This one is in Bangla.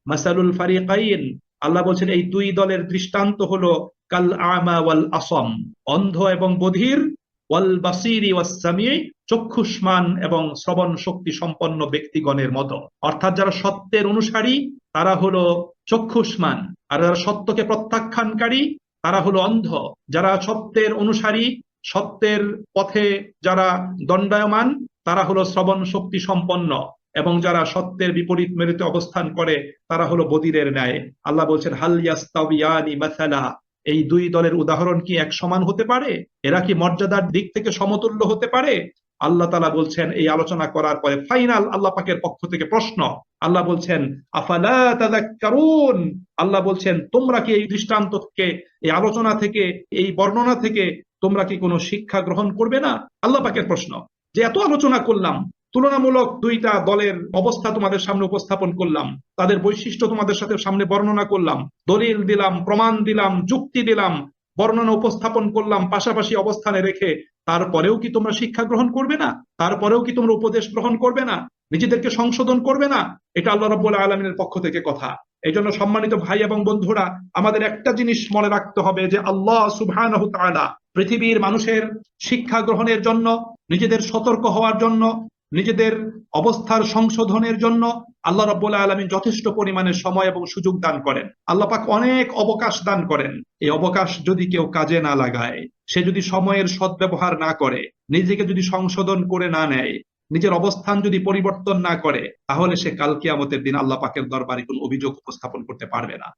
মাসালুল ফারিকাইন, আল্লাহ বলছেন এই দুই দলের দৃষ্টান্ত হলো কাল আমা ওয়াল আসম, অন্ধ এবং বধির, ওয়াল বাসিরি ওয়াস সামি, চক্ষুষ্মান এবং শ্রবণ শক্তি সম্পন্ন ব্যক্তিগণের মতো। অর্থাৎ যারা সত্যের অনুসারী তারা হলো চক্ষুষ্মান, আর যারা সত্যকে প্রত্যাখ্যানকারী তারা হলো অন্ধ। যারা সত্যের অনুসারী, সত্যের পথে যারা দণ্ডায়মান, তারা হলো শ্রবণ শক্তি সম্পন্ন, এবং যারা সত্যের বিপরীত মেরুতে অবস্থান করে তারা হলো বদিরের ন্যায়। আল্লাহ বলছেন হাল ইয়াস্তাবিয়ানি মাসালা, এই দুই দলের উদাহরণ কি এক সমান হতে পারে? এরা কি মর্যাদার দিক থেকে সমতুল্য হতে পারে? আল্লাহ তাআলা বলছেন, এই আলোচনা করার পরে ফাইনাল আল্লাহ পাকের পক্ষ থেকে প্রশ্ন। আল্লাহ বলছেন আফালা তাযাক্কারুন, আল্লাহ বলছেন তোমরা কি এই দৃষ্টান্ত থেকে, এই আলোচনা থেকে, এই বর্ণনা থেকে তোমরা কি কোনো শিক্ষা গ্রহণ করবে না? আল্লাহ পাকের প্রশ্ন। যে এত আলোচনা করলাম, তুলনামূলক দুইটা দলের অবস্থা তোমাদের সামনে উপস্থাপন করলাম, তাদের বৈশিষ্ট্য তোমাদের সাথে সামনে বর্ণনা করলাম, দলিল দিলাম, প্রমাণ দিলাম, যুক্তি দিলাম, বর্ণনা উপস্থাপন করলাম পাশাপাশি অবস্থানে রেখে, তারপরেও কি তোমরা শিক্ষা গ্রহণ করবে না? তারপরেও কি তোমরা উপদেশ গ্রহণ করবে না? নিজেদেরকে সংশোধন করবে না? এটা আল্লাহ রাব্বুল আলামিনের পক্ষ থেকে কথা। এই জন্য সম্মানিত ভাই এবং বন্ধুরা, আমাদের একটা জিনিস মনে রাখতে হবে যে আল্লাহ সুবহানাহু তাআলা পৃথিবীর মানুষের শিক্ষা গ্রহণের জন্য, নিজেদের সতর্ক হওয়ার জন্য, নিজেদের অবস্থার সংশোধনের জন্য আল্লাহ রাব্বুল আলামিন যথেষ্ট পরিমাণে সময় এবং সুযোগ দান করেন। আল্লাহ পাক অনেক অবকাশ দান করেন। এই অবকাশ যদি কেউ কাজে না লাগায়, সে যদি সময়ের সদ্ব্যবহার না করে, নিজেকে যদি সংশোধন করে না নেয়, নিজের অবস্থান যদি পরিবর্তন না করে, তাহলে সে কাল কিয়ামতের দিন আল্লাহ পাকের দরবারে কোনো অভিযোগ উপস্থাপন করতে পারবে না।